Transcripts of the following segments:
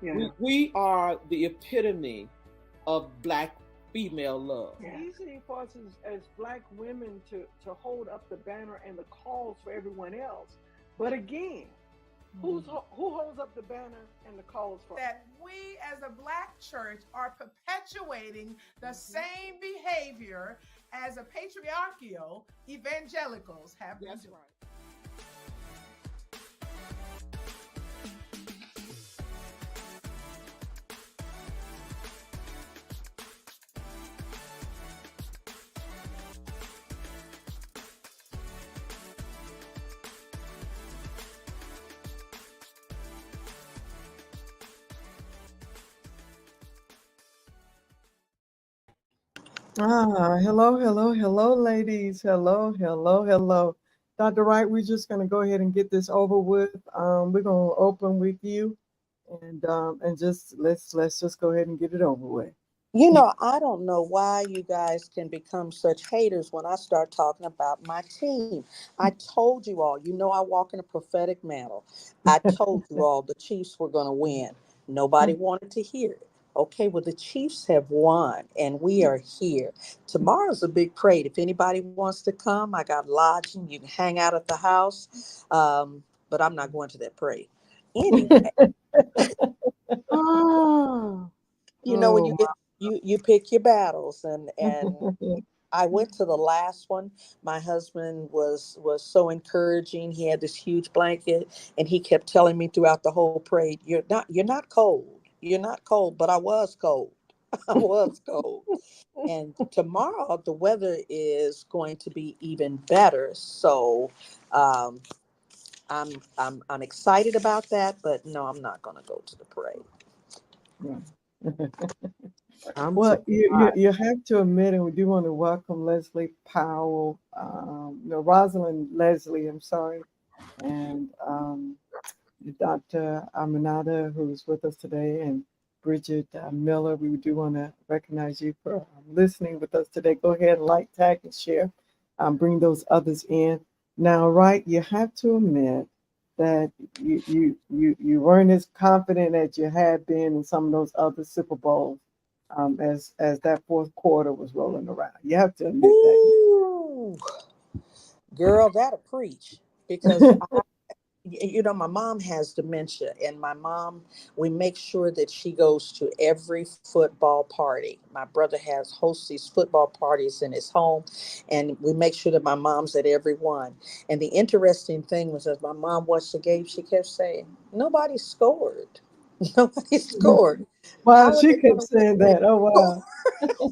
Yeah. We are the epitome of Black female love. Yeah. Easy for us as black women to hold up the banner and the cause for everyone else. But again, who holds up the banner and the cause for that we as a black church are perpetuating the same behavior as a patriarchal evangelicals have been That's doing. right. Hello, ladies. Hello. Dr. Wright, we're just going to go ahead and get this over with. We're going to open with you, and just let's just go ahead and get it over with. You know, I don't know why you guys can become such haters when I start talking about my team. I told you all, you know, I walk in a prophetic mantle. I told you all the Chiefs were going to win. Nobody wanted to hear it. Okay, well, the Chiefs have won and we are here. Tomorrow's a big parade. If anybody wants to come, I got lodging. You can hang out at the house, but I'm not going to that parade. Anyway, Oh, you know, when you oh get you pick your battles, and my. I went to the last one. My husband was so encouraging. He had this huge blanket, and he kept telling me throughout the whole parade, "You're not cold. You're not cold." But I was cold. I was cold. And tomorrow the weather is going to be even better. So um, I'm excited about that. But no, I'm not going to go to the parade. I'm so Well, you have to admit, and we do want to welcome Leslie Powell, no, Rosalind Leslie, I'm sorry, and Dr. Aminata, who's with us today, and Bridget Miller. We do want to recognize you for listening with us today. Go ahead and like, tag, and share. Bring those others in. Now, right, you have to admit that you weren't as confident as you had been in some of those other Super Bowls, as that fourth quarter was rolling around. You have to admit Ooh, girl, that'll preach because you know, my mom has dementia, and my mom, we make sure that she goes to every football party. My brother has hosts these football parties in his home, and we make sure that my mom's at every one. And the interesting thing was, as my mom watched the game, she kept saying, "Nobody scored. Nobody that. scored. Wow, How are she they going kept to win saying if they that. Oh don't wow. score?"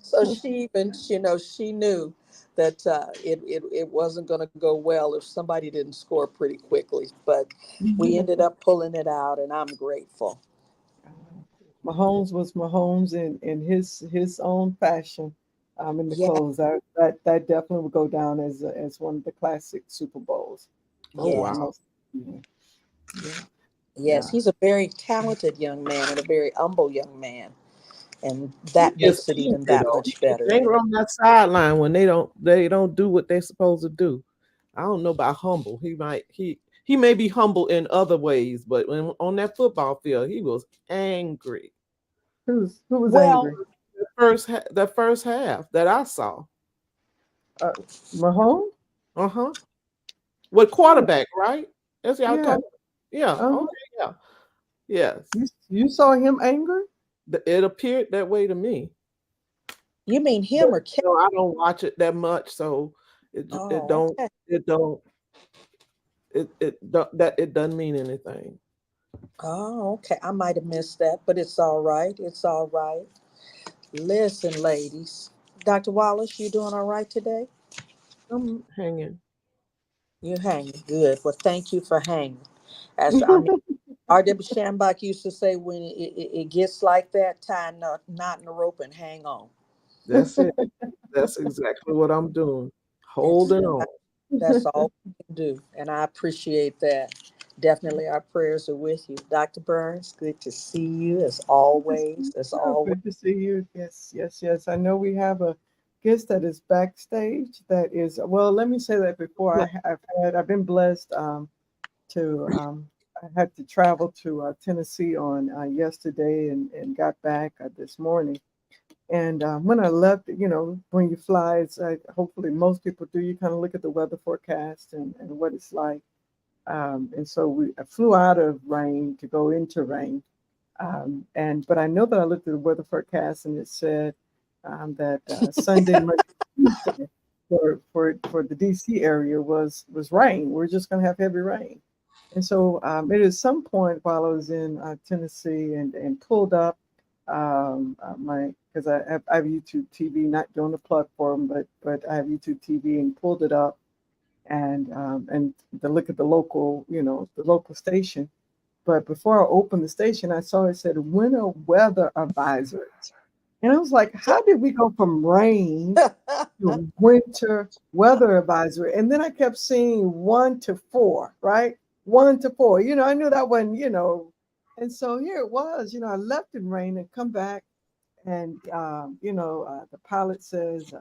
So she even, you know, she knew that it wasn't going to go well if somebody didn't score pretty quickly. But we ended up pulling it out, and I'm grateful. Mahomes was Mahomes in his own fashion. In the Yeah, close, that definitely would go down as one of the classic Super Bowls. oh yeah, Most, wow. yeah, yeah, yes. yeah. He's a very talented young man and a very humble young man, and He that gets makes it even angry that though. much He gets better. angry on that sideline when they don't do what they're supposed to do. I don't know about humble. He may be humble in other ways, but when on that football field, he was angry. Who was Well, angry? The first half that I saw. Uh, Mahomes? Uh-huh. What Oh, quarterback, right? That's y'all yeah. talking. Yeah. Uh-huh. Okay. Yeah. Yes. You saw him angry? It appeared that way to me. you mean But him or Kate? I don't watch it that much, so it Oh, don't okay. it don't it doesn't mean anything. Oh, okay. I might have missed that, but it's all right. It's all right. Listen, ladies. Dr. Wallace, you doing all right today? I'm hanging. You hanging good. Well, thank you for hanging. As I mean, R.W. Shambach used to say, when it gets like that, tie a knot in the rope and hang on. That's it. That's exactly what I'm doing. It's Holding on. that's all we can do, and I appreciate that. Definitely, our prayers are with you, Dr. Burns. Good to see you as Good to see always. you. As Oh, always, good to see you. Yes. I know we have a guest that is backstage. That is, well, let me say that before I've been blessed to I had to travel to Tennessee on yesterday and got back this morning. And when I left, when you fly, hopefully most people do. You kind of look at the weather forecast and what it's like. And so I flew out of rain to go into rain. But I know that I looked at the weather forecast and it said that Sunday, Monday, Tuesday for the DC area was rain. We're just going to have heavy rain. And so it is some point while I was in Tennessee and pulled up because I have YouTube TV, not doing the plug for them, but I have YouTube TV and pulled it up and to look at the local, the local station. But before I opened the station, I saw it said winter weather advisory. And I was like, how did we go from rain to winter weather advisory? And then I kept seeing 1 to 4, right? 1 to 4. I knew that wasn't, And so here it was, I left in rain and come back. And, the pilot says,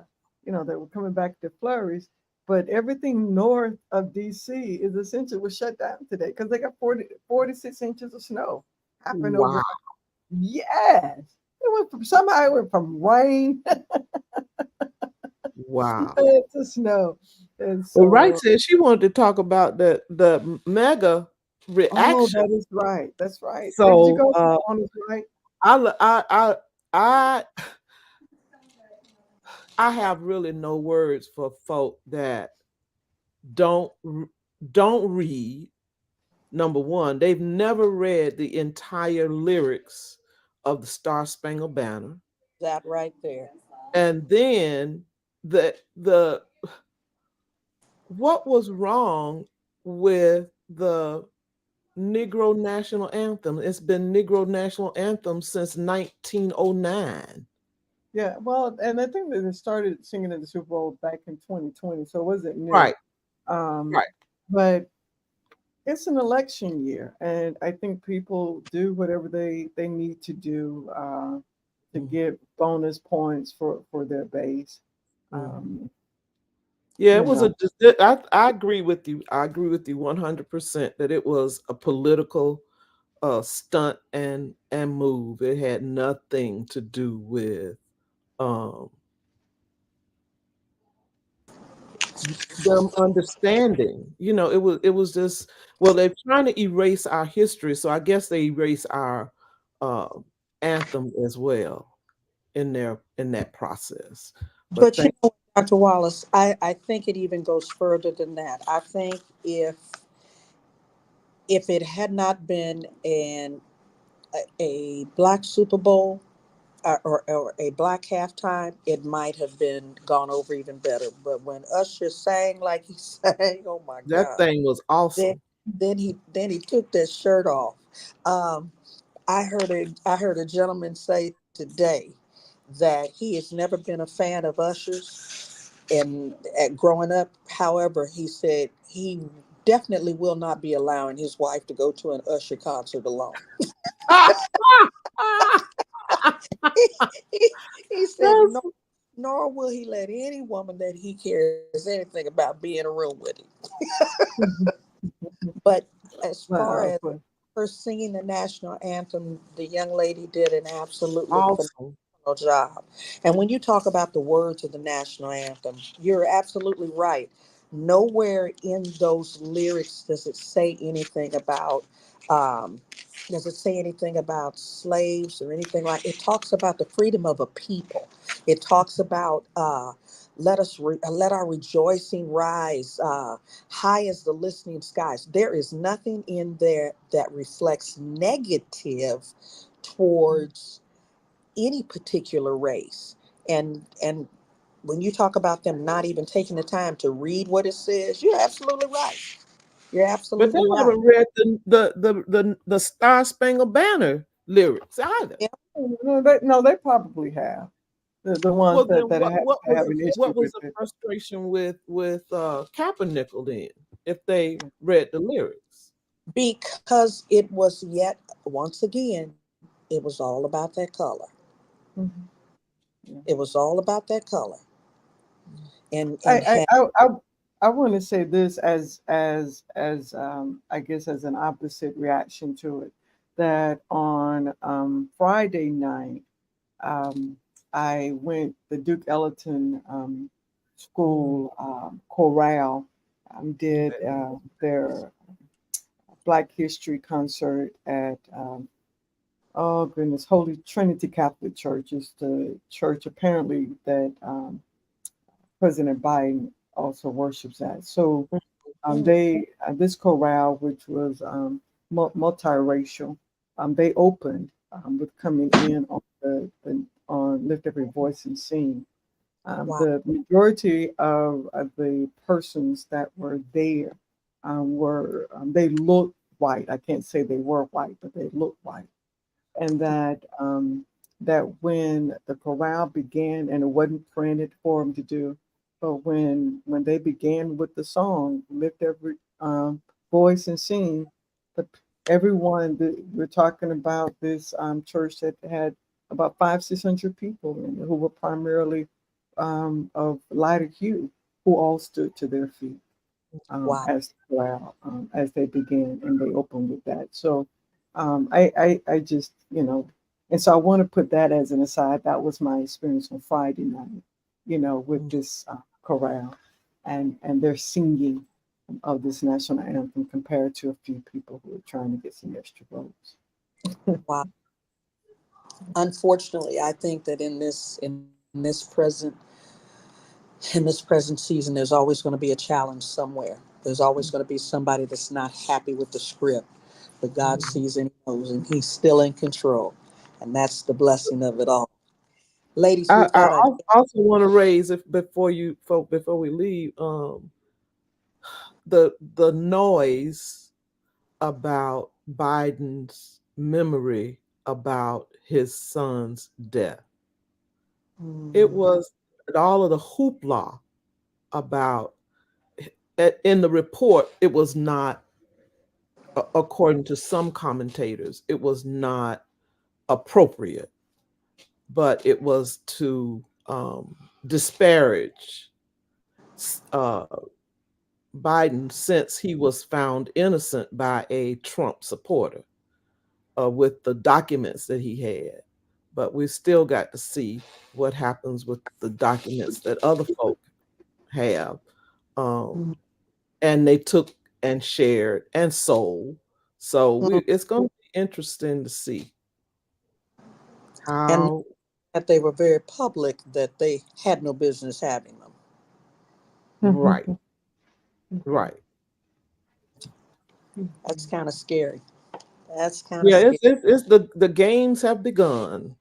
they were coming back to flurries. But everything north of DC is essentially was shut down today because they got 46 inches of snow happening over. Wow. Yes. It went from rain Wow. to snow. And so, Well, Wright said she wanted to talk about the mega reaction. oh, that is right. That's right. So, Did you go on this right? I have really no words for folk that don't read. Number one, they've never read the entire lyrics of the Star Spangled Banner. That right there. And then the what was wrong with the Negro National Anthem? It's been Negro National Anthem since 1909. Yeah, well, and I think that they started singing at the Super Bowl back in 2020, so it wasn't new. Right. Right. But it's an election year, and I think people do whatever they need to do to get bonus points for their base. Yeah, it was I agree with you. I agree with you 100% that it was a political stunt and move. It had nothing to do with them understanding. It was just, well, they're trying to erase our history, so I guess they erase our anthem as well in that process. But Dr. Wallace, I think it even goes further than that. I think if it had not been a black Super Bowl or a black halftime, it might have been gone over even better. But when Usher sang like he sang, oh my God, that thing was awesome. Then he took that shirt off. I heard a gentleman say today that he has never been a fan of Usher's and growing up. However, he said he definitely will not be allowing his wife to go to an Usher concert alone. He said, nor will he let any woman that he cares anything about be in a room with him. But as far as her singing the national anthem, the young lady did an absolutely phenomenal job. And when you talk about the words of the national anthem, you're absolutely right. Nowhere in those lyrics does it say anything about slaves or anything like. It talks about the freedom of a people. It talks about let our rejoicing rise high as the listening skies. There is nothing in there that reflects negative towards any particular race. And when you talk about them not even taking the time to read what it says, you're absolutely right. You're absolutely right. But they haven't read the Star Spangled Banner lyrics either. Yeah. No, they probably have. The ones that have an issue. What was the frustration with Kaepernick then, if they read the lyrics? Because it was once again, it was all about that color. Mm-hmm. Yeah. It was all about that color. And I want to say this I guess as an opposite reaction to it, that on Friday night, um, I went the Duke Ellington School chorale did their Black History concert at oh goodness, Holy Trinity Catholic Church is the church apparently that President Biden also worships at. So they this chorale, which was multiracial, they opened with coming in on the on Lift Every Voice and Sing. Wow. The majority of the persons that were there were they looked white. I can't say they were white, but they looked white, and that when the chorale began, and it wasn't printed for them to do, but when they began with the song "Lift Every Voice and Sing," the everyone that we're talking about this church that had about 500-600 people in it, who were primarily of lighter hue, who all stood to their feet Wow. as well as they began and they opened with that. So I just and so I want to put that as an aside. That was my experience on Friday night, with this chorale and their singing of this national anthem compared to a few people who are trying to get some extra votes. Wow. Unfortunately, I think that in this present season, there's always going to be a challenge somewhere. There's always going to be somebody that's not happy with the script, but God sees and knows, and He's still in control, and that's the blessing of it all. Ladies, we've I got a also want to raise, if before we leave, the noise about Biden's memory about his son's death. It Mm, was all of the hoopla about in the report. It was not, according to some commentators, it was not appropriate, but it was to disparage uh, Biden, since he was found innocent by a Trump supporter with the documents that he had. But we still got to see what happens with the documents that other folk have. mm, And they took and shared and sold. So mm. it's going to be interesting to see And how. that they were very public, that they had no business having them. Right, right. That's kind of scary. That's kind of Yeah, scary. it's the games have begun.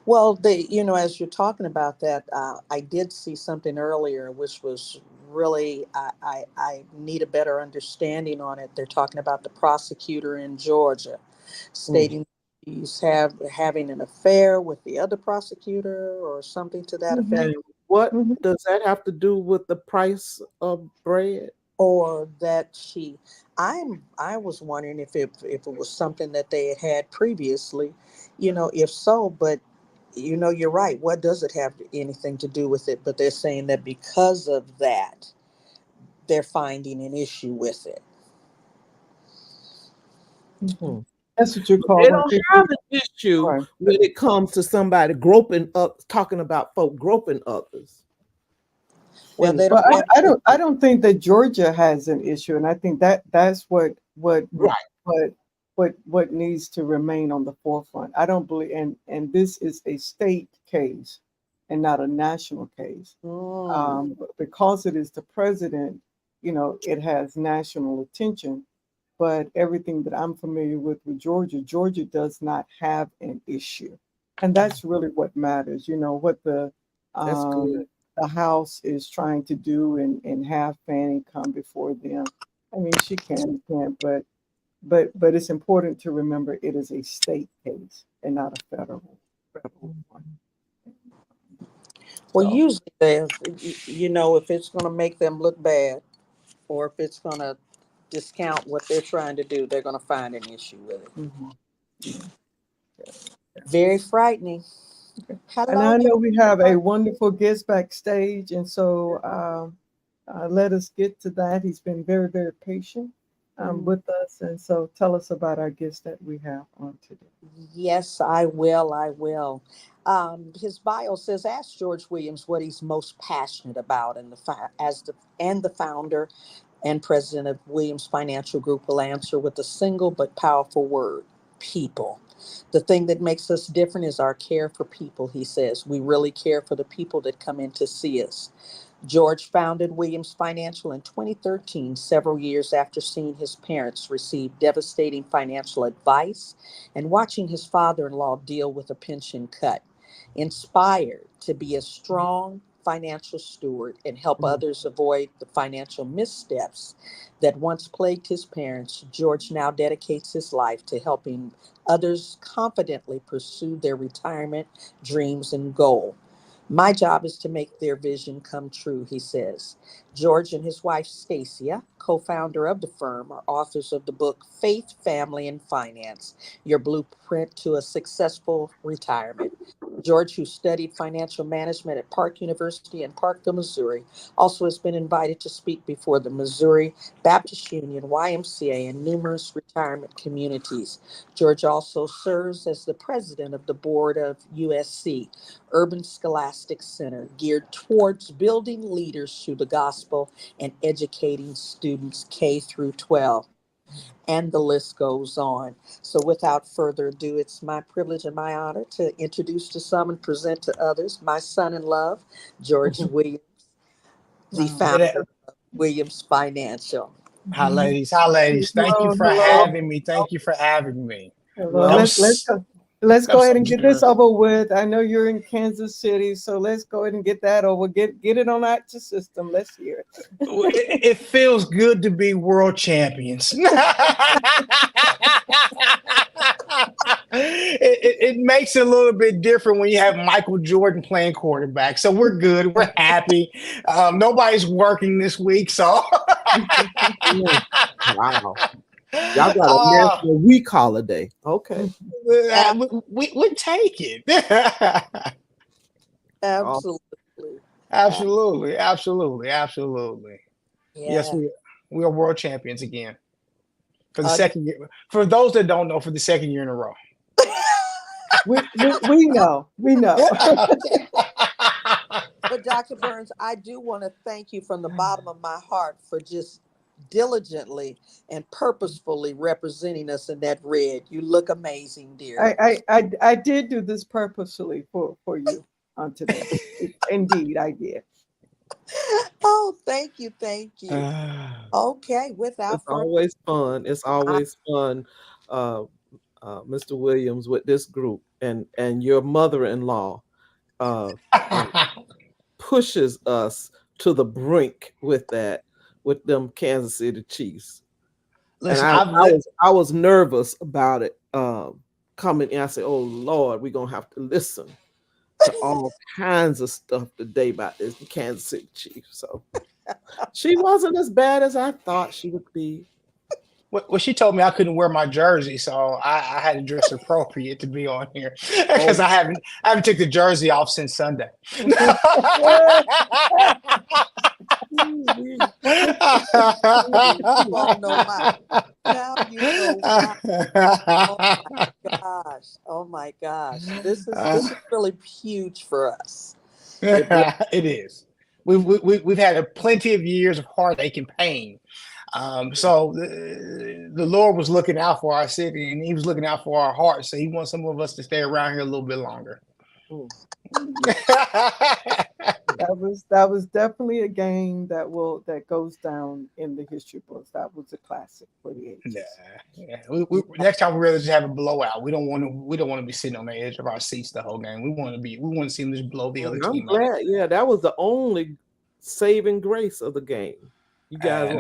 Well, as you're talking about that, I did see something earlier, which was really, I need a better understanding on it. They're talking about the prosecutor in Georgia, Mm. stating he's having an affair with the other prosecutor or something to that Mhm, effect, And what mhm. does that have to do with the price of bread? or that I was wondering if it was something that they had previously, if so, but you're right. What does it have anything to do with it? But they're saying that because of that, they're finding an issue with it. Hmm. That's what you But they call when don't people. have an issue Right. when it comes to somebody groping up, talking about folk groping others. Well, And they Well, don't have I don't think that Georgia has an issue, and I think that that's right, what what needs to remain on the forefront. I don't believe, and this is a state case and not a national case. mm, But because it is the president, it has national attention. But everything that I'm familiar with Georgia, Georgia does not have an issue, and that's really what matters. What that's good. the House is trying to do and have Fannie come before them. I mean, she can't, but it's important to remember it is a state case and not a federal one. well, So, usually if it's going to make them look bad, or if it's going to discount what they're trying to do, they're going to find an issue with it. mhm, yeah, yeah. Very frightening. And Hello I there. know we have a wonderful guest backstage, and so let us get to that. He's been very, very patient with us. And so tell us about our guest that we have on today. Yes, I will. I will. His bio says, ask George Williams what he's most passionate about, and the founder and president of Williams Financial Group will answer with a single but powerful word: people. The thing that makes us different is our care for people, he says. We really care for the people that come in to see us. George founded Williams Financial in 2013, several years after seeing his parents receive devastating financial advice and watching his father-in-law deal with a pension cut. Inspired to be a strong financial steward and help others avoid the financial missteps that once plagued his parents, George now dedicates his life to helping others confidently pursue their retirement dreams and goals. My job is to make their vision come true, he says. George and his wife, Stacia, co-founder of the firm, are authors of the book Faith, Family, and Finance, Your Blueprint to a Successful Retirement. George, who studied financial management at Park University in Parkville, Missouri, also has been invited to speak before the Missouri Baptist Union, YMCA, and numerous retirement communities. George also serves as the president of the board of USC, Urban Scholastic Center, geared towards building leaders through the gospel and educating students K through 12. And the list goes on. So without further ado, it's my privilege and my honor to introduce to some and present to others my son in love, George Williams, the founder of Williams Financial. Hi, ladies. Hi, ladies. Thank you Hello, for hello. having me. Thank you for having me. Well, That let's was- go. Let's that go was ahead and get this good. over with. I know you're in Kansas City, so let's go ahead and get that over. Get it on out your system. Let's hear it. It feels good to be world champions. It makes it a little bit different when you have Michael Jordan playing quarterback. So we're good. We're happy. Nobody's working this week, so Wow. Y'all got a uh, national week holiday. Okay. we take it. Absolutely. Absolutely, absolutely, absolutely. Yes, Yeah. we are world champions again for the Uh, second year. For those that don't know, for the second year in a row. We know. We know. But Dr. Burns, I do want to thank you from the bottom of my heart for just diligently and purposefully representing us in that red. You look amazing, dear. I did do this purposely for you on today. Indeed, I did. Oh, thank you, thank you. Okay, without It's further always fun. It's always fun, uh, Mr. Williams, with this group, and your mother-in-law pushes us to the brink with them Kansas City Chiefs. Listen, And I was nervous about it coming in. I said, "Oh Lord, we're gonna have to listen to all kinds of stuff today about this Kansas City Chiefs." So she wasn't as bad as I thought she would be. well, she told me I couldn't wear my jersey, so I had to dress appropriate to be on here because I haven't took the jersey off since Sunday. Oh, no, now you know why. Oh my gosh. This is really huge for us. It is. We've had plenty of years of heartache and pain. So the Lord was looking out for our city, and He was looking out for our hearts. So He wants some of us to stay around here a little bit longer. That was definitely a game that goes down in the history books. That was a classic for the ages. Yeah. Next time we rather just have a blowout. We don't want to be sitting on the edge of our seats the whole game. We want to see them just blow the other I'm team out. glad. Yeah, that was the only saving grace of the game. You guys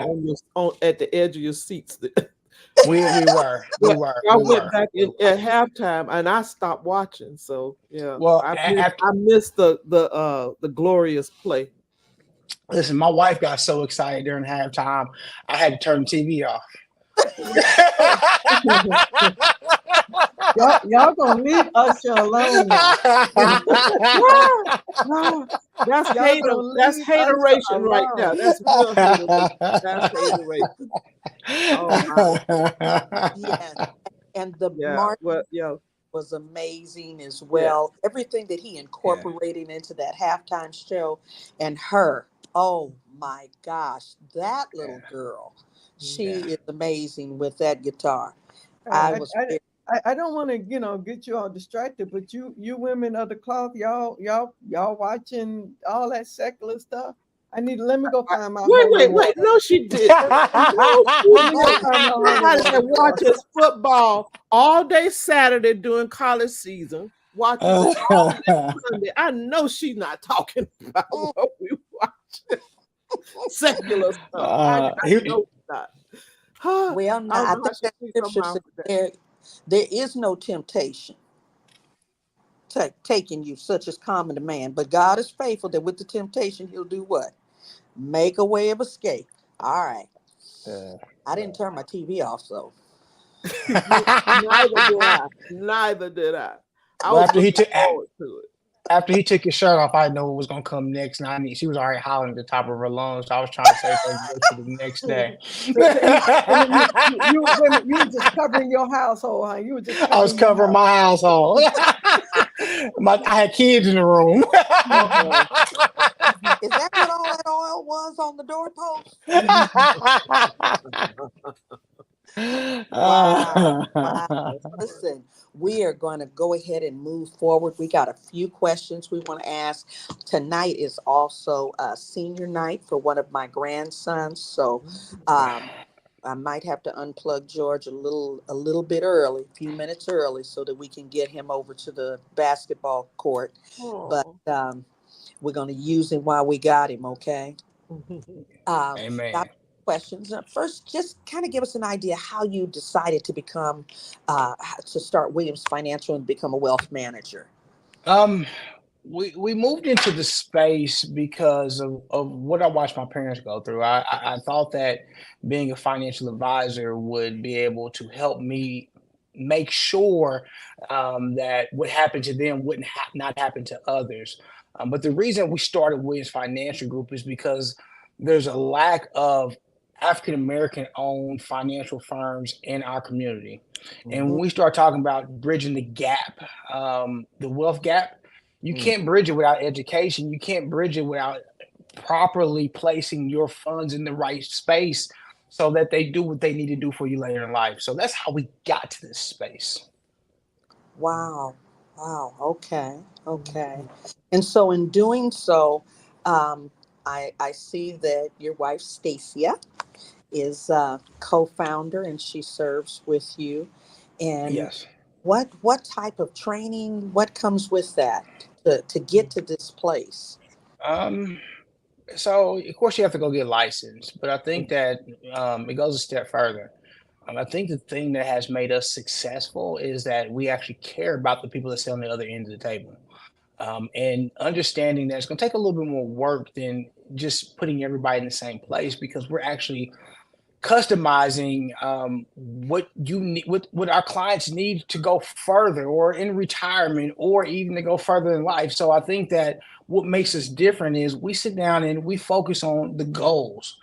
were at the edge of your seats. We were. I went back at halftime and I stopped watching. So yeah, Well, I missed the glorious play. Listen, my wife got so excited during halftime, I had to turn the TV off. y'all gonna leave Usher alone now. That's Y'all hater. gonna That's leave Usher hateration right there. alone. That's real hateration. That's hateration. Oh my. Yes. And the Yeah. Martin Well, yo. was amazing as Yeah. well. Everything that he incorporated into that halftime show, and her, oh my gosh, that little girl, she Yeah. is amazing with that guitar. I I, was I, very, I don't want to, get you all distracted, but you women of the cloth, y'all watching all that secular stuff. Let me go find my holy Wait. water. No, she did. No, she Let me go did. find my holy Somebody that water. watches football all day Saturday during college season, watches it all day Sunday. I know she's not talking about what we watch. Secular stuff. I know not. well, I now I don't know how think she that keeps her scripture mouth says with that. there is no temptation taking you such as common to man, but God is faithful that with the temptation, he'll do what? Make a way of escape. All right. I didn't turn my TV off, so. Neither did I. Neither did I. I Well, was looking forward to it. after he took his shirt off, I know what was gonna come next. And she was already hollering at the top of her lungs. So I was trying to say to the next day. And then you were just covering your household, huh? You were just I was covering your covering my household. I had kids in the room. Is that what all that oil was on the doorpost? Wow. Wow. Listen, we are going to go ahead and move forward. We got a few questions we want to ask. Tonight is also a senior night for one of my grandsons. So I might have to unplug George a little bit early, a few minutes early, so that we can get him over to the basketball court. But we're going to use him while we got him, okay? Amen. Got questions. First, just kind of give us an idea how you decided to become, to start Williams Financial and become a wealth manager. We moved into the space because of what I watched my parents go through. I thought that being a financial advisor would be able to help me make sure that what happened to them wouldn't not happen to others. But the reason we started Williams Financial Group is because there's a lack of African American owned financial firms in our community. And when we start talking about bridging the gap, the wealth gap, you can't bridge it without education. You can't bridge it without properly placing your funds in the right space so that they do what they need to do for you later in life. So that's how we got to this space. Wow. Okay. And so in doing so, I see that your wife, Stacia, is a co-founder and she serves with you. And Yes. what type of training, what comes with that to get to this place? So of course you have to go get licensed, but I think that it goes a step further. I think the thing that has made us successful is that we actually care about the people that sit on the other end of the table. And understanding that it's going to take a little bit more work than just putting everybody in the same place, because we're actually customizing what you need, what our clients need to go further, or in retirement, or even to go further in life. So I think that what makes us different is we sit down and we focus on the goals.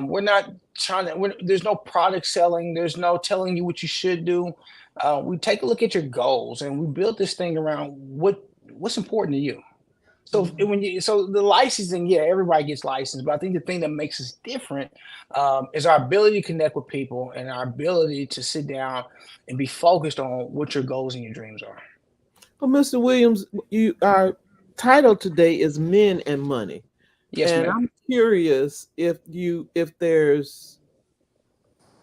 We're not trying to. There's no product selling. There's no telling you what you should do. We take a look at your goals and we build this thing around what's important to you. So so the licensing, yeah, everybody gets licensed, but I think the thing that makes us different is our ability to connect with people and our ability to sit down and be focused on what your goals and your dreams are. Well, Mr. Williams, our title today is Men and Money. Yes, and ma'am. I'm curious if there's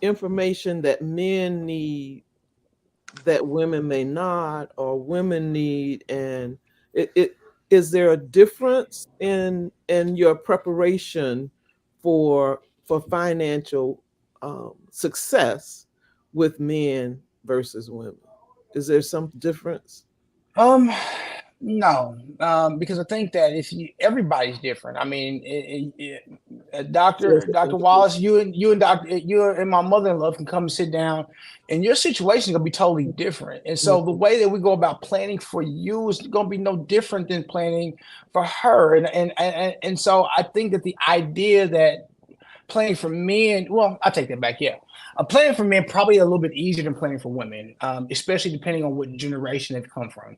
information that men need that women may not, or women need, and is there a difference in your preparation for financial success with men versus women? Is there some difference? No, because I think that everybody's different. I mean, Dr. Wallace, you and my mother-in-law can come and sit down, and your situation is gonna be totally different. And so the way that we go about planning for you is gonna be no different than planning for her. And so I think that the idea that planning for men, well, I take that back. Yeah. Planning for men probably a little bit easier than planning for women, especially depending on what generation they've come from.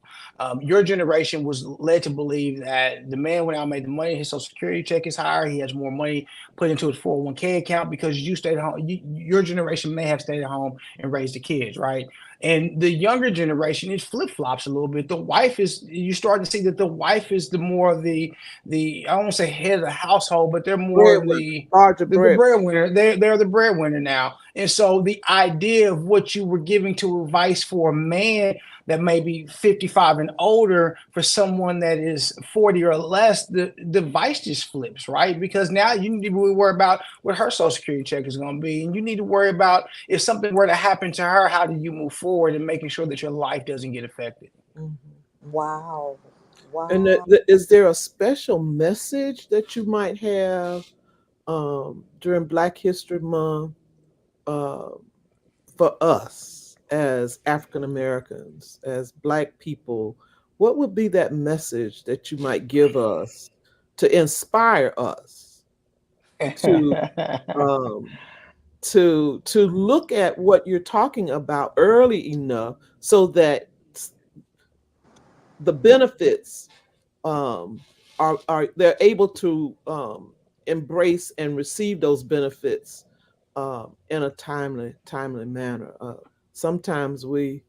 Your generation was led to believe that the man went out and made the money, his social security check is higher, he has more money put into his 401k account because you stayed at home. Your generation may have stayed at home and raised the kids, right? And the younger generation, it flip-flops a little bit. The wife is, you're starting to see that the wife is the more of the I don't want to say head of the household, but they're more of the breadwinner. They're the breadwinner now. And so the idea of what you were giving to advice for a man that may be 55 and older for someone that is 40 or less, the advice just flips, right? Because now you need to worry about what her social security check is going to be. And you need to worry about if something were to happen to her, how do you move forward and making sure that your life doesn't get affected. Wow. Wow. And is there a special message that you might have during Black History Month for us as African Americans, as Black people? What would be that message that you might give us to inspire us to look at what you're talking about early enough so that the benefits are they're able to embrace and receive those benefits in a timely manner. Sometimes we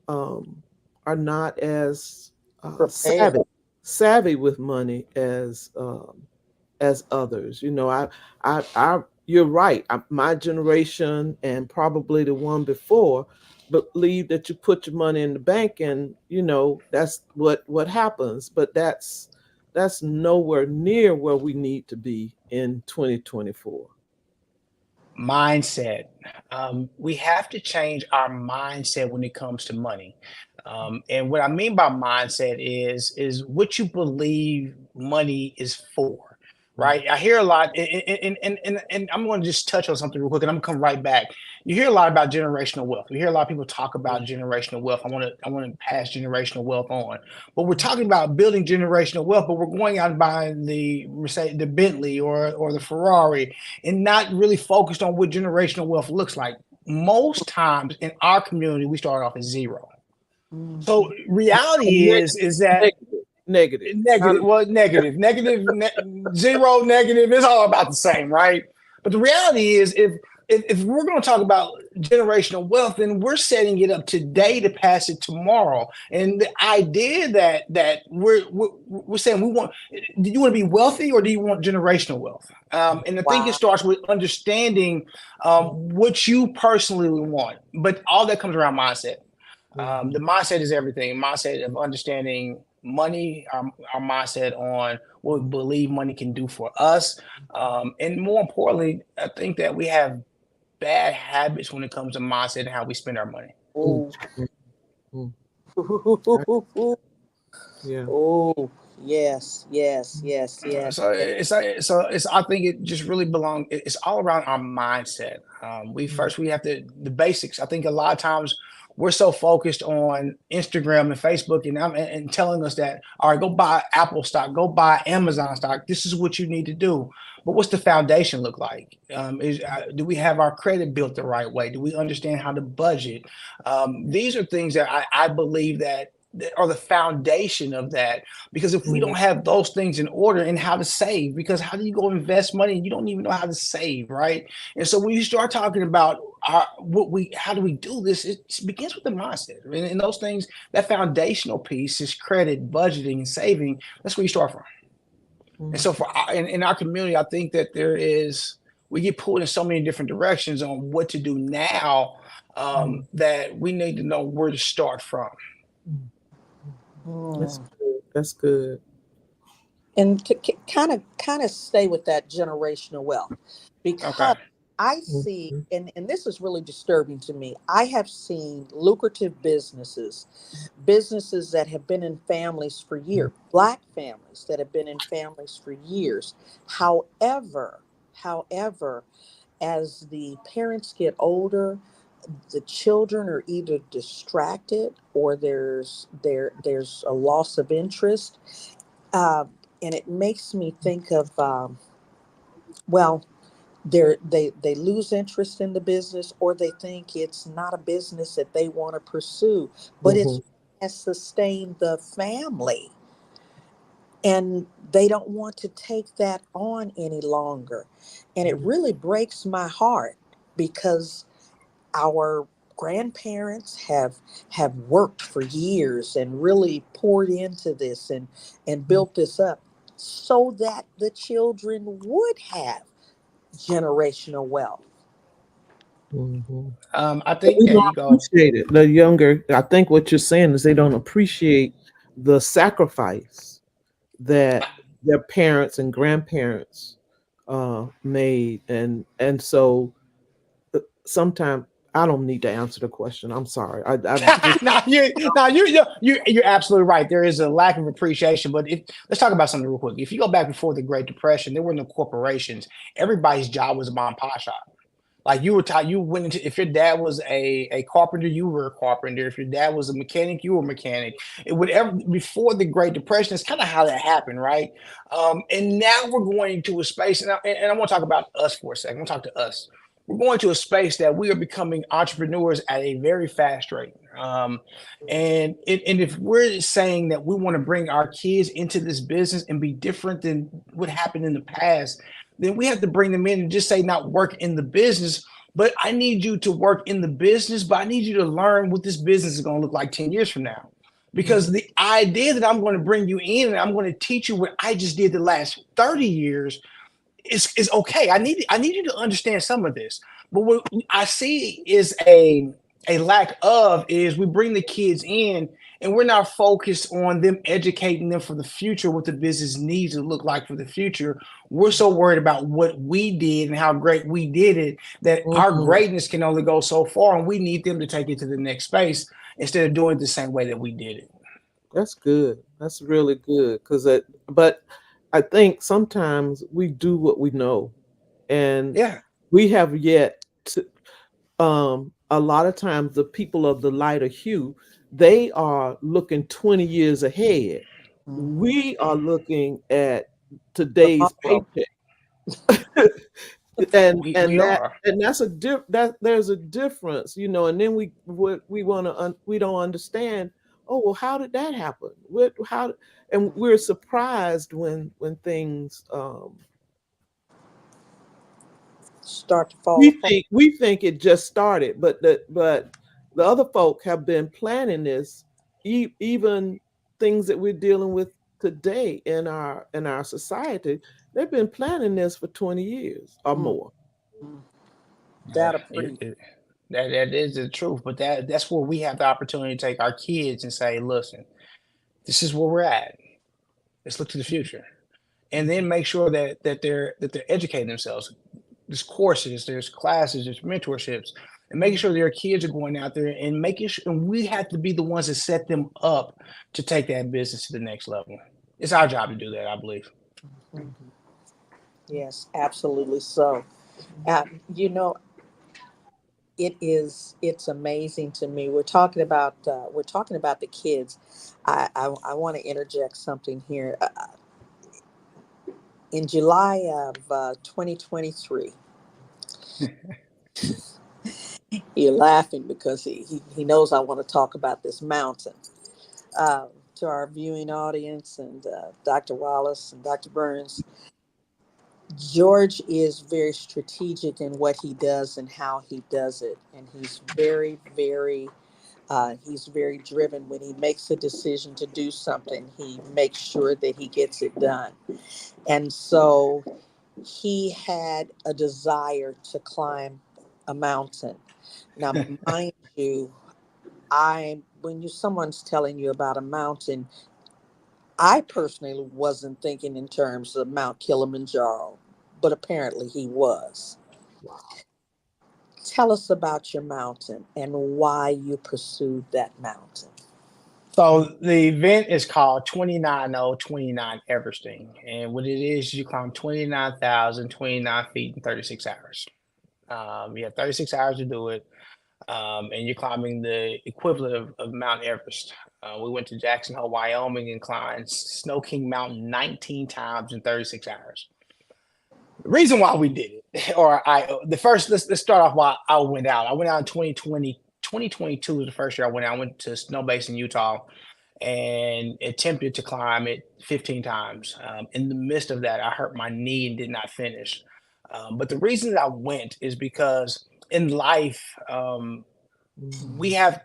are not as savvy with money as others. You know, I you're right. My generation and probably the one before believe that you put your money in the bank and you know that's what happens. But that's nowhere near where we need to be in 2024. Mindset. We have to change our mindset when it comes to money. And what I mean by mindset is what you believe money is for, right? I hear a lot, and I'm going to just touch on something real quick, and I'm going to come right back. You hear a lot about generational wealth. You hear a lot of people talk about generational wealth. I want to pass generational wealth on, but we're talking about building generational wealth. But we're going out and buying the Bentley or the Ferrari, and not really focused on what generational wealth looks like. Most times in our community, we start off at zero. So reality is that negative. Well, negative, zero, negative. It's all about the same, right? But the reality is, if we're going to talk about generational wealth, then we're setting it up today to pass it tomorrow. And the idea that we're saying do you want to be wealthy or do you want generational wealth? And I think it starts with understanding what you personally want. But all that comes around mindset. The mindset is everything. Mindset of understanding money, our mindset on what we believe money can do for us. And more importantly, I think that we have bad habits when it comes to mindset and how we spend our money. Yeah. Oh, yes. So it's I think it just really belongs. It's all around our mindset. We have the basics. I think a lot of times we're so focused on Instagram and Facebook and telling us that, all right, go buy Apple stock, go buy Amazon stock. This is what you need to do. But what's the foundation look like? Do we have our credit built the right way? Do we understand how to budget? These are things that I believe that are the foundation of that. Because if we don't have those things in order, and how to save, because how do you go invest money and you don't even know how to save, right? And so when you start talking about how do we do this, it begins with the mindset. And those things, that foundational piece is credit, budgeting, and saving. That's where you start from. And so in our community, I think that we get pulled in so many different directions on what to do now, that we need to know where to start from. That's good. And to kind of stay with that generational wealth, because I see, and this is really disturbing to me. I have seen lucrative businesses that have been in families for years, Black families that have been in families for years. However, as the parents get older, the children are either distracted or there's a loss of interest, uh, and it makes me think of well, they lose interest in the business, or they think it's not a business that they want to pursue, but it's Mhm. has sustained the family, and they don't want to take that on any longer. And it really breaks my heart, because our grandparents have worked for years and really poured into this and built this up so that the children would have generational wealth. Mhm. I think, They yeah, don't you go. appreciate it. The younger, I think what you're saying is they don't appreciate the sacrifice that their parents and grandparents made, and so sometimes I don't need to answer the question. I'm sorry. I just No, you're absolutely right. There is a lack of appreciation. But let's talk about something real quick. If you go back before the Great Depression, there were no corporations. Everybody's job was a mom and pop shop. Like you were taught, you went into, if your dad was a carpenter, you were a carpenter. If your dad was a mechanic, you were a mechanic. Whatever before the Great Depression, it's kind of how that happened, right? And now we're going into a space, and I want to talk about us for a second. I want to talk to us. We're going to a space that we are becoming entrepreneurs at a very fast rate. And if we're saying that we want to bring our kids into this business and be different than what happened in the past, then we have to bring them in and just say not work in the business, but I need you to work in the business, but I need you to learn what this business is going to look like 10 years from now. Because the idea that I'm going to bring you in and I'm going to teach you what I just did the last 30 years is okay. I need you to understand some of this. But what I see is a lack of is we bring the kids in and we're not focused on them educating them for the future, what the business needs to look like for the future. We're so worried about what we did and how great we did it that our Mhm. greatness can only go so far, and we need them to take it to the next space instead of doing it the same way that we did it. That's good. That's really good because but I think sometimes we do what we know, and Yeah. we have yet to. A lot of times, the people of the lighter hue, they are looking 20 years ahead. Mhm. We are looking at today's Tomorrow. paycheck, and We are. that's that there's a difference, and then we want to we don't understand. Oh, well, how did that happen? What how And we're surprised when things Start to fall apart. we think it just started, but the other folk have been planning this, even things that we're dealing with today in our society. They've been planning this for 20 years or Mm, more. mm. Yeah, That'll preach. that is the truth. But that's where we have the opportunity to take our kids and say, listen, this is where we're at. Let's look to the future. And then make sure that they're educating themselves. There's courses, there's classes, there's mentorships, and making sure their kids are going out there and making sure, and we have to be the ones that set them up to take that business to the next level. It's our job to do that, I believe. Mhm. Yes, absolutely so. Uh, you know, it's amazing to me. We're talking about the kids. I want to interject something here. In July of 2023, you're laughing because he knows I want to talk about this mountain. To our viewing audience and Dr. Wallace and Dr. Burns, George is very strategic in what he does and how he does it, and he's very driven. When he makes a decision to do something, he makes sure that he gets it done. And so he had a desire to climb a mountain. Now, mind you, when someone's telling you about a mountain, I personally wasn't thinking in terms of Mount Kilimanjaro, but apparently he was. Wow. Tell us about your mountain and why you pursued that mountain. So the event is called 29029 Everesting. And what it is, you climb 29,029 feet in 36 hours. You have 36 hours to do it. And you're climbing the equivalent of Mount Everest. We went to Jackson Hole, Wyoming, and climbed Snow King Mountain 19 times in 36 hours. The reason why we did it, let's start off why I went out. I went out in 2022 was the first year I went out. I went to Snow Basin, Utah, and attempted to climb it 15 times. In the midst of that, I hurt my knee and did not finish. But the reason that I went is because in life, we have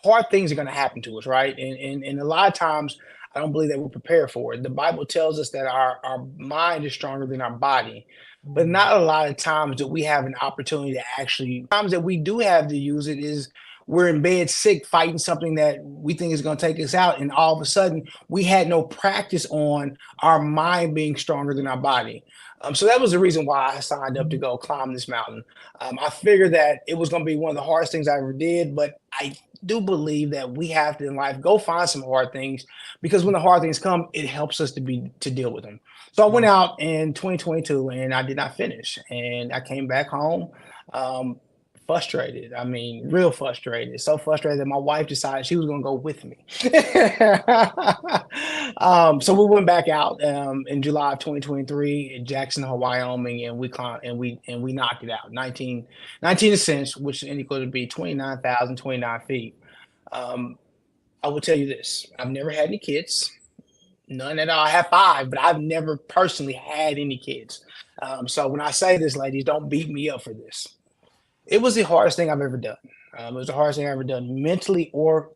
hard things are going to happen to us, right? And a lot of times, I don't believe that we're prepared for it. The Bible tells us that our mind is stronger than our body, but not a lot of times that we have an opportunity to actually. Times that we do have to use it is we're in bed sick, fighting something that we think is going to take us out, and all of a sudden we had no practice on our mind being stronger than our body. So that was the reason why I signed up to go climb this mountain. I figured that it was going to be one of the hardest things I ever did, but I do believe that we have to in life go find some hard things, because when the hard things come, it helps us to deal with them. So I went out in 2022 and I did not finish, and I came back home frustrated. I mean, real frustrated. So frustrated that my wife decided she was going to go with me. So we went back out in July of 2023 in Jackson Hole, Wyoming, and we climbed and we knocked it out 19 ascents, which is equal to be 29,029 feet. I will tell you this: I've never had any kids. None at all. I have 5, but I've never personally had any kids. So when I say this, ladies, don't beat me up for this. It was the hardest thing I've ever done. It was the hardest thing I've ever done, mentally or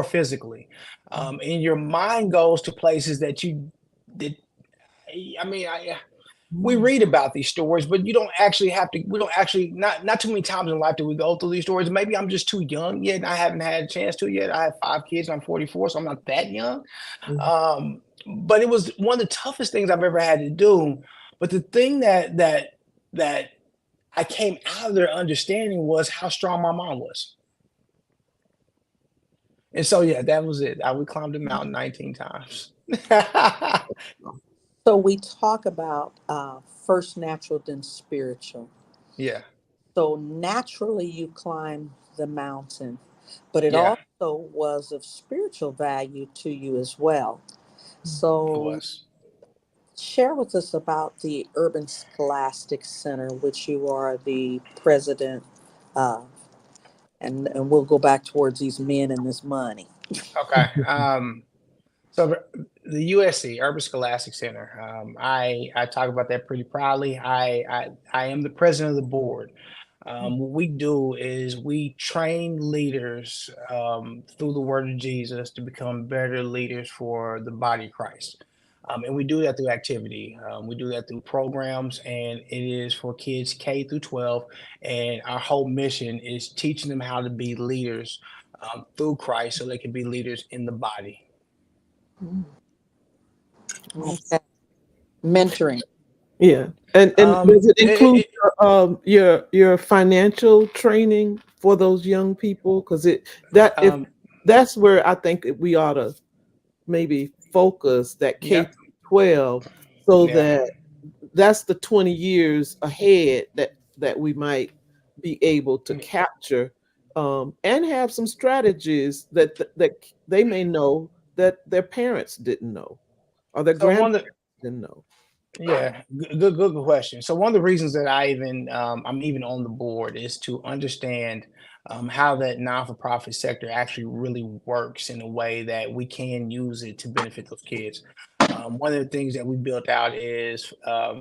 physically. And your mind goes to places that you did. We read about these stories, but you don't actually have to. We don't actually not too many times in life do we go through these stories. Maybe I'm just too young yet, and I haven't had a chance to yet. I have 5 kids, and I'm 44, so I'm not that young. But it was one of the toughest things I've ever had to do. But the thing that I came out of there understanding was how strong my mind was. And so, yeah, that was it. I would climb the mountain 19 times. So we talk about first natural, then spiritual. Yeah. So naturally you climb the mountain, but it Yeah. also was of spiritual value to you as well. It So was. share with us about the Urban Scholastic Center, which you are the president of. And we'll go back towards these men and this money. Okay. So the USC, Urban Scholastic Center, I talk about that pretty proudly. I am the president of the board. What we do is we train leaders through the word of Jesus to become better leaders for the body of Christ. And we do that through activity. We do that through programs, and it is for kids K through 12. And our whole mission is teaching them how to be leaders through Christ so they can be leaders in the body. Okay. Mentoring. Yeah, and does it include your financial training for those young people? Because that's where I think we ought to maybe focus that K through 12, so that's the 20 years ahead that we might be able to capture and have some strategies that they may know that their parents didn't know or their grandparents didn't know. Yeah, good question. So one of the reasons that I'm even on the board is to understand how that non-for-profit sector actually really works in a way that we can use it to benefit those kids. One of the things that we built out is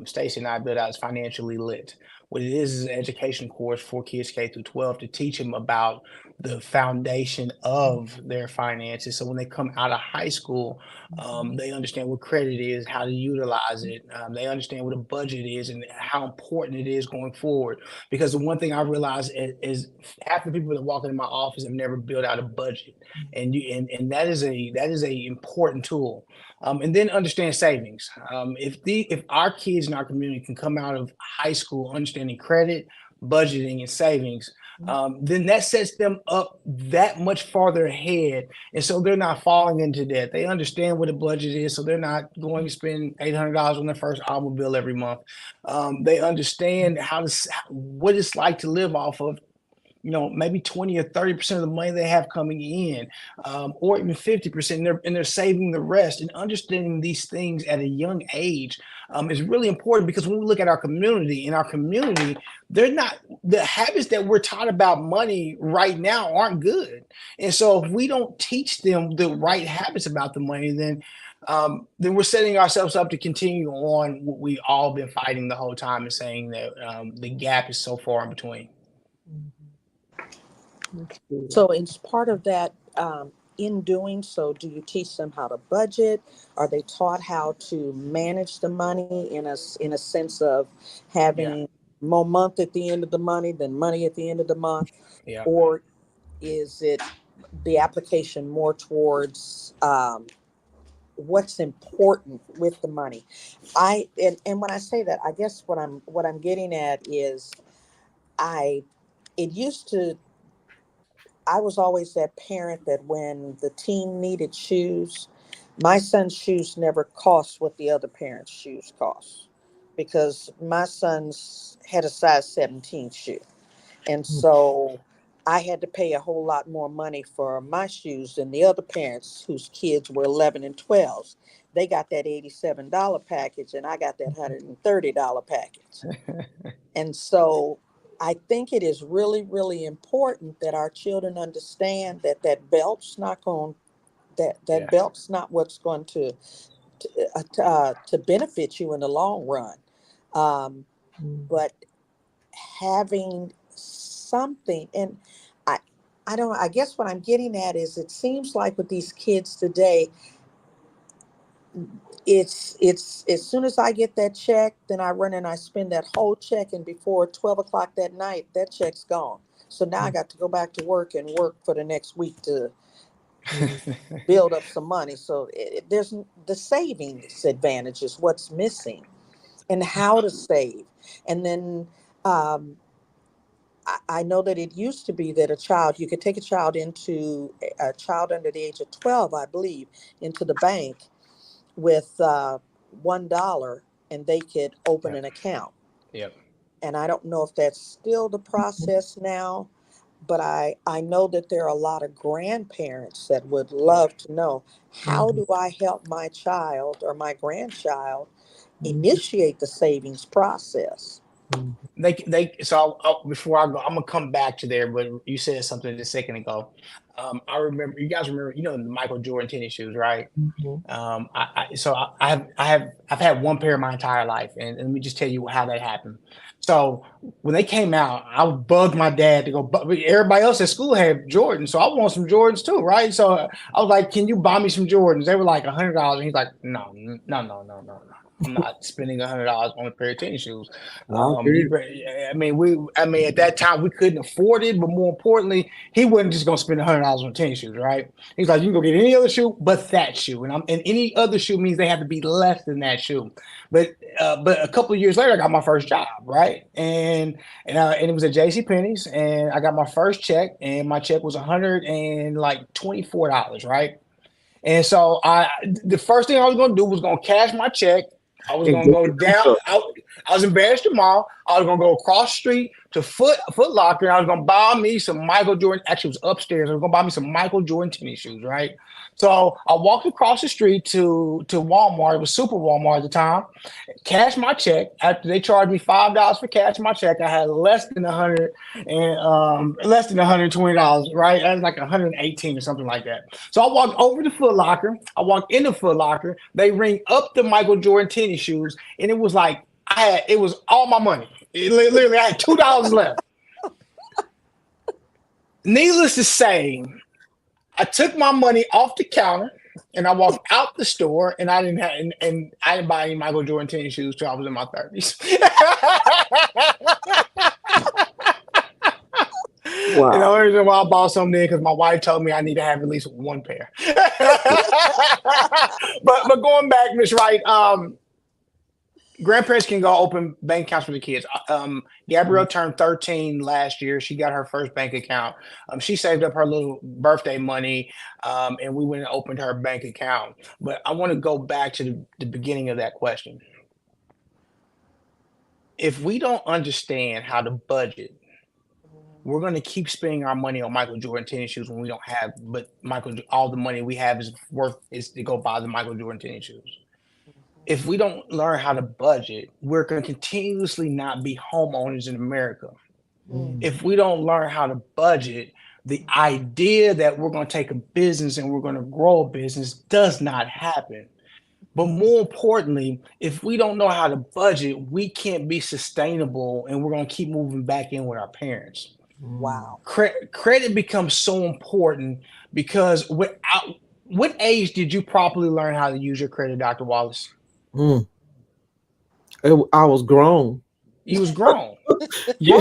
Stacey and I built out is Financially Lit. What it is an education course for kids K through 12 to teach them about the foundation of their finances. So when they come out of high school, they understand what credit is, how to utilize it. They understand what a budget is and how important it is going forward. Because the one thing I realized is half the people that walk into my office have never built out a budget, and that is a important tool. And then understand savings. If our kids in our community can come out of high school understanding credit, budgeting and savings, then that sets them up that much farther ahead. And so they're not falling into debt. They understand what a budget is. So they're not going to spend $800 on their first automobile every month. They understand what it's like to live off of, maybe 20 or 30% of the money they have coming in, or even 50%, and they're saving the rest. And understanding these things at a young age is really important, because when we look at our community, they're not, the habits that we're taught about money right now aren't good. And so if we don't teach them the right habits about the money, then we're setting ourselves up to continue on what we all been fighting the whole time, and saying that the gap is so far in between. So as part of that, in doing so, do you teach them how to budget? Are they taught how to manage the money in a sense of having more month at the end of the money than money at the end of the month? Yeah. Or is it the application more towards what's important with the money? And when I say that, I guess what I'm getting at is I was always that parent that when the team needed shoes, my son's shoes never cost what the other parent's shoes cost, because my son's had a size 17 shoe. And so I had to pay a whole lot more money for my shoes than the other parents whose kids were 11 and 12s. They got that $87 package, and I got that $130 package. And so I think it is really, really important that our children understand that belt's not belt's not what's going to benefit you in the long run. But having something, and I guess what I'm getting at is, it seems like with these kids today, it's as soon as I get that check, then I run and I spend that whole check, and before 12 o'clock that night, that check's gone. So now I got to go back to work and work for the next week to build up some money. So there's the savings advantage is what's missing, and how to save. And then I know that it used to be that you could take a child under the age of 12, I believe, into the bank with $1, and they could open an account. Yep. And I don't know if that's still the process now, but I know that there are a lot of grandparents that would love to know, how do I help my child or my grandchild initiate the savings process? So before I go, I'm gonna come back to there, but you said something just a second ago. I remember, you guys remember, the Michael Jordan tennis shoes, right? I've had one pair my entire life, and let me just tell you how that happened. So when they came out, I bugged my dad to go. Everybody else at school had Jordans, so I want some Jordans too, right? So I was like, "Can you buy me some Jordans?" They were like $100, and he's like, "No. I'm not spending $100 on a pair of tennis shoes." At that time we couldn't afford it, but more importantly, he wasn't just gonna spend $100 on tennis shoes, right? He's like, "You can go get any other shoe but that shoe," and any other shoe means they have to be less than that shoe. But a couple of years later, I got my first job, right? And it was at JCPenney's, and I got my first check, and my check was $124, right? And so the first thing I was gonna do was gonna cash my check. I was gonna go down. I was in Barrister Mall. I was gonna go across the street to Foot Locker. I was gonna buy me some Michael Jordan. Actually, it was upstairs. I was gonna buy me some Michael Jordan tennis shoes, right? So I walked across the street to Walmart. It was Super Walmart at the time. Cashed my check. After they charged me $5 for cashing my check, I had less than $120, right? That was like 118 or something like that. So I walked over to Foot Locker. I walked into Foot Locker. They ring up the Michael Jordan tennis shoes, and it was like it was all my money. Literally, I had $2 left. Needless to say, I took my money off the counter and I walked out the store, and I didn't buy any Michael Jordan tennis shoes till I was in my 30s. Wow. And the only reason why I bought something then because my wife told me I need to have at least one pair. But going back, Miss Wright, grandparents can go open bank accounts for the kids. Gabrielle turned 13 last year. She got her first bank account. She saved up her little birthday money, and we went and opened her bank account. But I want to go back to the beginning of that question. If we don't understand how to budget, we're going to keep spending our money on Michael Jordan tennis shoes when we don't have, but all the money we have is to go buy the Michael Jordan tennis shoes. If we don't learn how to budget, we're going to continuously not be homeowners in America. If we don't learn how to budget, the idea that we're going to take a business and we're going to grow a business does not happen. But more importantly, if we don't know how to budget, we can't be sustainable, and we're going to keep moving back in with our parents. Wow. Credit becomes so important because what age did you properly learn how to use your credit, Dr. Wallace? I was grown. You was grown. Yeah.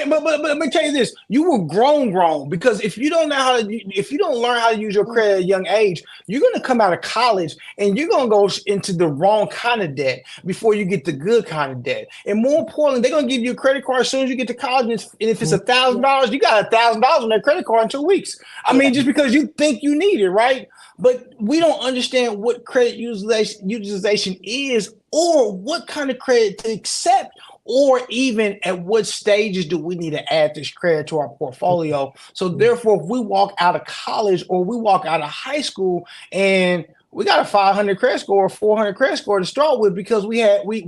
Well, but let me tell you this: you were grown because if you don't learn how to use your credit at a young age, you're gonna come out of college and you're gonna go into the wrong kind of debt before you get the good kind of debt. And more importantly, they're gonna give you a credit card as soon as you get to college. And if it's $1,000, you got $1,000 on that credit card in 2 weeks. I mean, just because you think you need it, right? But we don't understand what credit utilization is, or what kind of credit to accept, or even at what stages do we need to add this credit to our portfolio. So therefore, if we walk out of college or we walk out of high school and we got a 500 credit score or 400 credit score to start with because we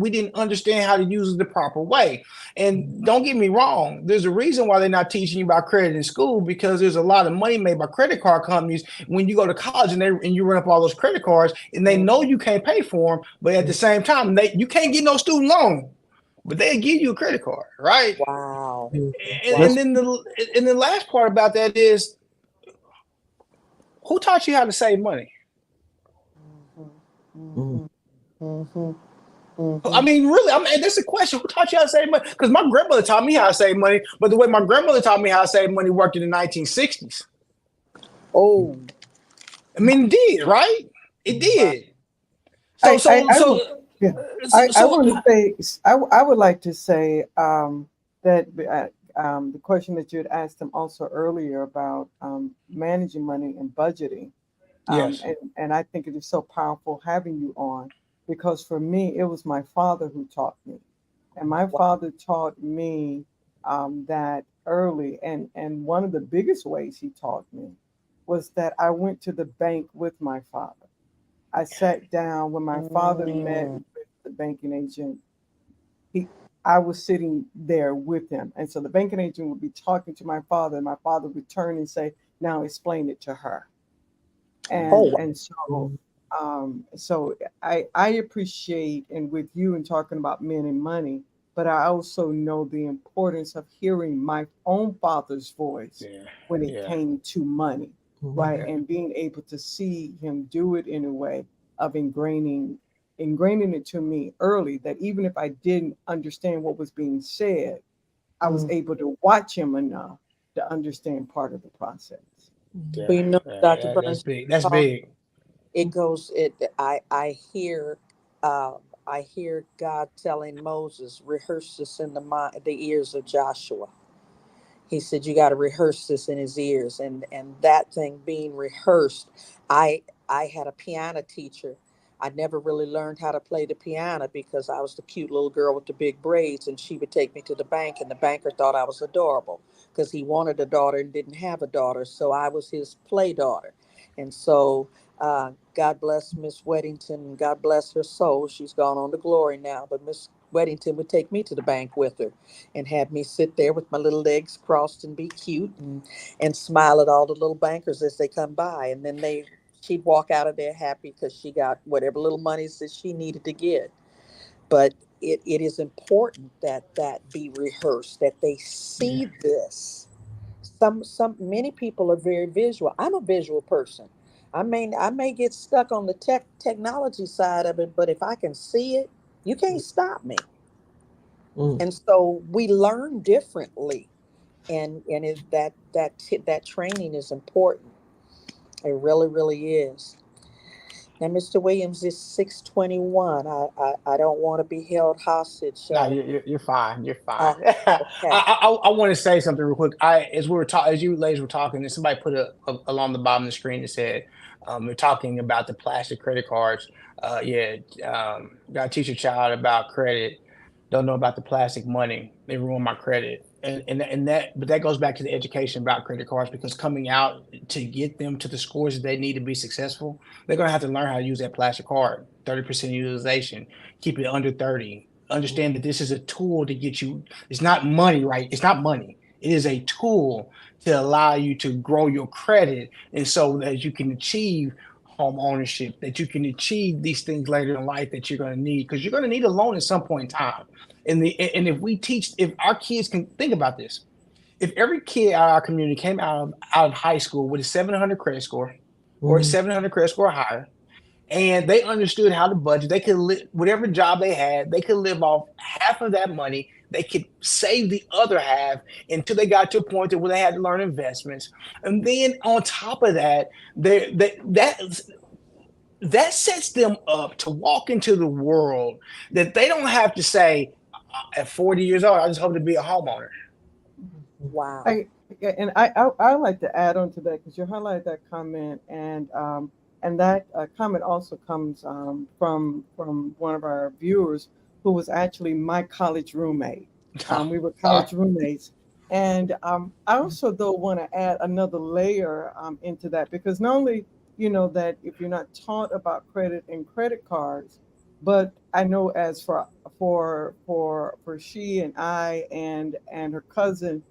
didn't understand how to use it the proper way. And don't get me wrong, there's a reason why they're not teaching you about credit in school, because there's a lot of money made by credit card companies when you go to college and you run up all those credit cards and they know you can't pay for them, but at the same time, you can't get no student loan, but they give you a credit card, right? Wow. And then the last part about that is, who taught you how to save money? I mean, really, that's a question. Who taught you how to save money? Because my grandmother taught me how to save money, but the way my grandmother taught me how to save money worked in the 1960s. Oh, I mean, it did, right? It did. I would like to say that the question that you had asked them also earlier about managing money and budgeting. Yes. And I think it is so powerful having you on, because for me, it was my father who taught me. And my father taught me that early. And one of the biggest ways he taught me was that I went to the bank with my father. I sat down when my father met with the banking agent. I was sitting there with him. And so the banking agent would be talking to my father, and my father would turn and say, "Now explain it to her." And so I appreciate, and with you and talking about men and money, but I also know the importance of hearing my own father's voice when it came to money, right? And being able to see him do it in a way of ingraining it to me early, that even if I didn't understand what was being said, I was able to watch him enough to understand part of the process. Well, you know, Dr. Burns, That's big. That's big. it goes. I hear God telling Moses, rehearse this in the ears of Joshua. He said, you got to rehearse this in his ears, and that thing being rehearsed. I had a piano teacher. I never really learned how to play the piano because I was the cute little girl with the big braids, and she would take me to the bank, and the banker thought I was adorable because he wanted a daughter and didn't have a daughter. So I was his play daughter. And so God bless Miss Weddington. God bless her soul. She's gone on to glory now. But Miss Weddington would take me to the bank with her and have me sit there with my little legs crossed and be cute and smile at all the little bankers as they come by. And then she'd walk out of there happy because she got whatever little monies that she needed to get. But it is important that be rehearsed, that they see this. Many people are very visual. I'm a visual person. I may get stuck on the technology side of it, but if I can see it, you can't stop me. And so we learn differently, and that training is important. It really, really is. And Mr. Williams, it's 6:21. I don't want to be held hostage. No, So, you're fine. You're fine. okay. I want to say something real quick. As we were talking, as you ladies were talking, and somebody put along the bottom of the screen that said, we're talking about the plastic credit cards. Got to teach your child about credit. Don't know about the plastic money. They ruin my credit. But that goes back to the education about credit cards, because coming out to get them to the scores that they need to be successful, they're going to have to learn how to use that plastic card. 30% utilization, keep it under 30. Understand that this is a tool to get you. It's not money, right? It's not money. It is a tool to allow you to grow your credit, and so that you can achieve home ownership, that you can achieve these things later in life that you're going to need, because you're going to need a loan at some point in time. And if our kids can think about this, if every kid out of our community came out of high school with a 700 credit score or a 700 credit score or higher, and they understood how to budget, they could live whatever job they had, they could live off half of that money. They could save the other half until they got to a point where they had to learn investments. And then on top of that, that sets them up to walk into the world that they don't have to say, at 40 years old, I just hope to be a homeowner. Wow. I like to add on to that, because you highlighted that comment, and that comment also comes from one of our viewers who was actually my college roommate. We were college roommates, and I also though want to add another layer into that, because not only that if you're not taught about credit and credit cards, but I know as for she and I and her cousin,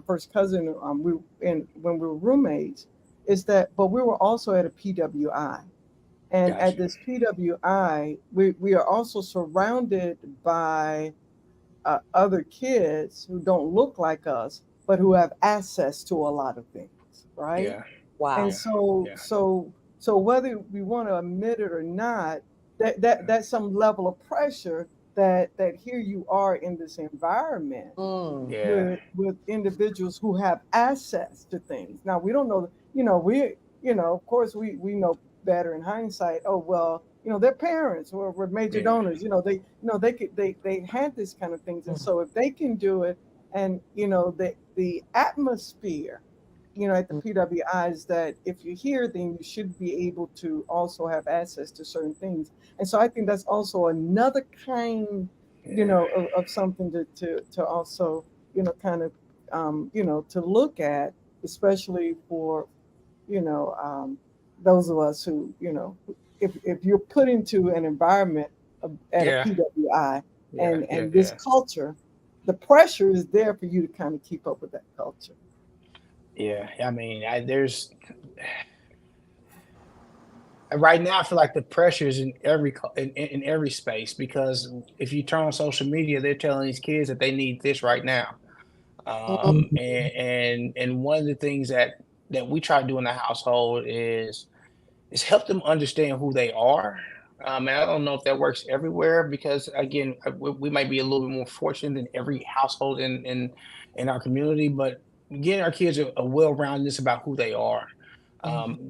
first cousin, when we were roommates, is that, but we were also at a PWI. And Gotcha. at this PWI, we are also surrounded by other kids who don't look like us, but who have access to a lot of things, right? Yeah. Wow. And so whether we want to admit it or not, that's some level of pressure that here you are in this environment Yeah. with individuals who have access to things. Now we don't know, of course we know better in hindsight. Oh well, their parents were major donors. They had this kind of things, and so if they can do it, and the atmosphere, at the PWI is that if you're here, then you should be able to also have access to certain things. And so I think that's also another kind, of something to also, kind of, to look at, especially for, those of us who, if you're put into an environment at a PWI and this culture, the pressure is there for you to kind of keep up with that culture. Yeah, I mean, right now I feel like the pressure is in every space, because if you turn on social media, they're telling these kids that they need this right now. And one of the things that we try to do in the household is help them understand who they are. And I don't know if that works everywhere, because again, we might be a little bit more fortunate than every household in our community, but getting our kids a well-roundedness about who they are,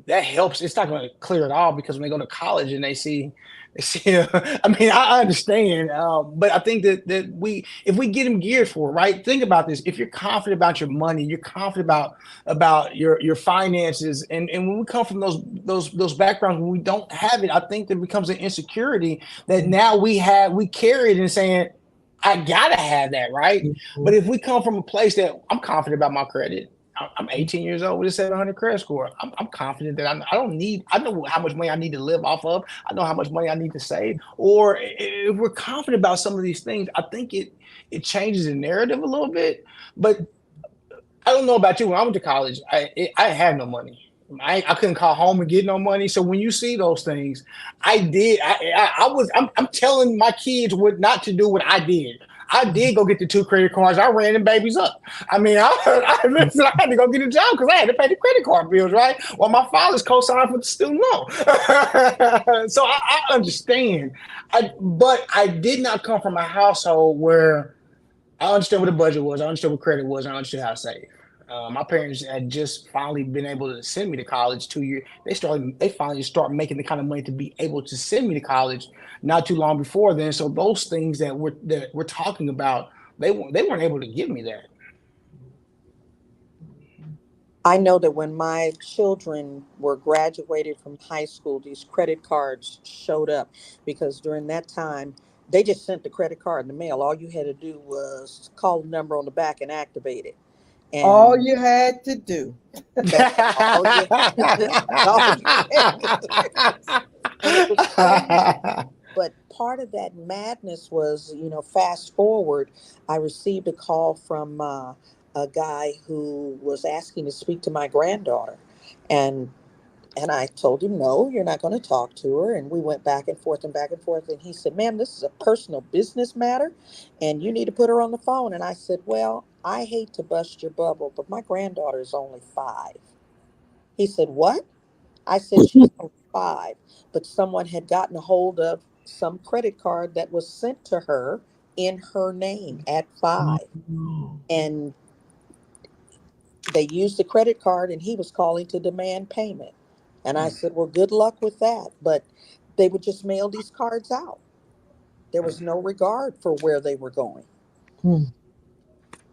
that helps. It's not going to clear it all, because when they go to college and they see I mean, I understand, but I think that if we get them geared for it, right? Think about this. If you're confident about your money, you're confident about your finances, and when we come from those backgrounds, when we don't have it, I think there becomes an insecurity that now we carry it and saying, I gotta have that, right? But if we come from a place that I'm confident about my credit, I'm 18 years old with a 700 credit score. I'm confident that I know how much money I need to live off of. I know how much money I need to save. Or if we're confident about some of these things, I think it changes the narrative a little bit. But I don't know about you. When I went to college, I had no money. I couldn't call home and get no money. So when you see those things, I'm telling my kids what not to do what I did. I did go get the 2 credit cards. I ran them babies up. I mean, I had to go get a job because I had to pay the credit card bills, right? Well, my father's co-signed for the student loan. So I understand. But I did not come from a household where I understood what a budget was. I understood what credit was. I understood how to save. My parents had just finally been able to send me to college 2 years. They finally start making the kind of money to be able to send me to college not too long before then. So those things that we're talking about, they weren't able to give me that. I know that when my children were graduated from high school, these credit cards showed up because during that time, they just sent the credit card in the mail. All you had to do was call the number on the back and activate it. All And you had to do. that's all you, all you had to do. And it was crazy. But part of that madness was, fast forward, I received a call from a guy who was asking to speak to my granddaughter. And and I told him, no, you're not going to talk to her. And we went back and forth and back and forth. And he said, ma'am, this is a personal business matter and you need to put her on the phone. And I said, well, I hate to bust your bubble, but my granddaughter is only 5. He said, what? I said, she's only 5, but someone had gotten a hold of some credit card that was sent to her in her name at 5. And they used the credit card and he was calling to demand payment. And I said, well, good luck with that. But they would just mail these cards out. There was no regard for where they were going. Hmm.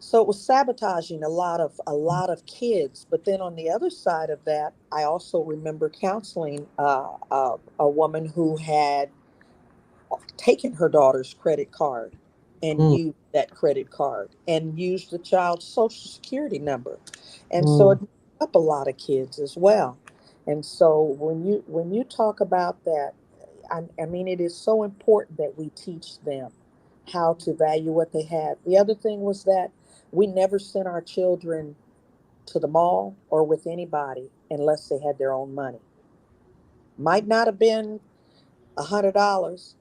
So it was sabotaging a lot of kids. But then on the other side of that, I also remember counseling a woman who had taken her daughter's credit card and Mm, used that credit card and used the child's social security number. And so mm, it messed up a lot of kids as well. And so when you talk about that, I mean, it is so important that we teach them how to value what they have. The other thing was that we never sent our children to the mall or with anybody unless they had their own money. Might not have been $100,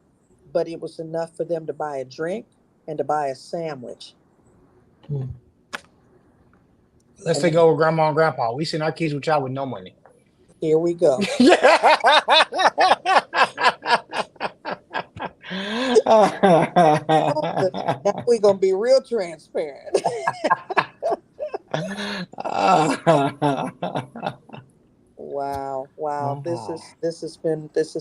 but it was enough for them to buy a drink and to buy a sandwich. mm. Let's And say go with grandma and grandpa. We send our kids with y'all with no money. here we go. Now we're gonna be real transparent. Wow, wow. This has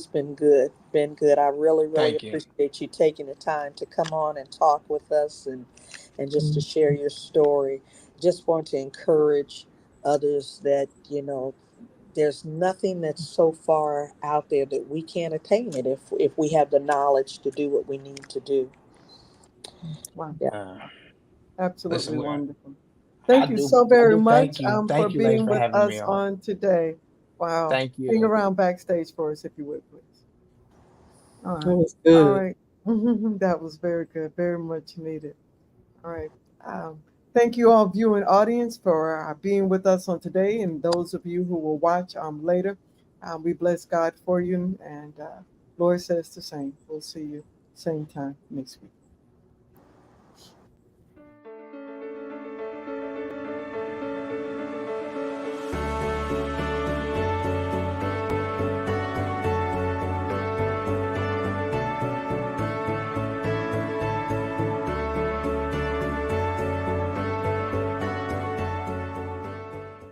been good. Been good. I really, really Thank you. appreciate you taking the time to come on and talk with us and just to share your story. Just want to encourage others that, there's nothing that's so far out there that we can't attain it if we have the knowledge to do what we need to do. Wow. Yeah. Absolutely Listen, wonderful. I Thank you do so I very do much thank you. for Thank you, ladies, being for with having me us on. on today. Wow. Thank Hang you. around backstage for us if you would, please. All That right. was All good. right. That was very good. Very much needed. All right. Thank you all, viewing audience, for being with us on today, and those of you who will watch later. We bless God for you, and Lord says the same. We'll see you same time next week.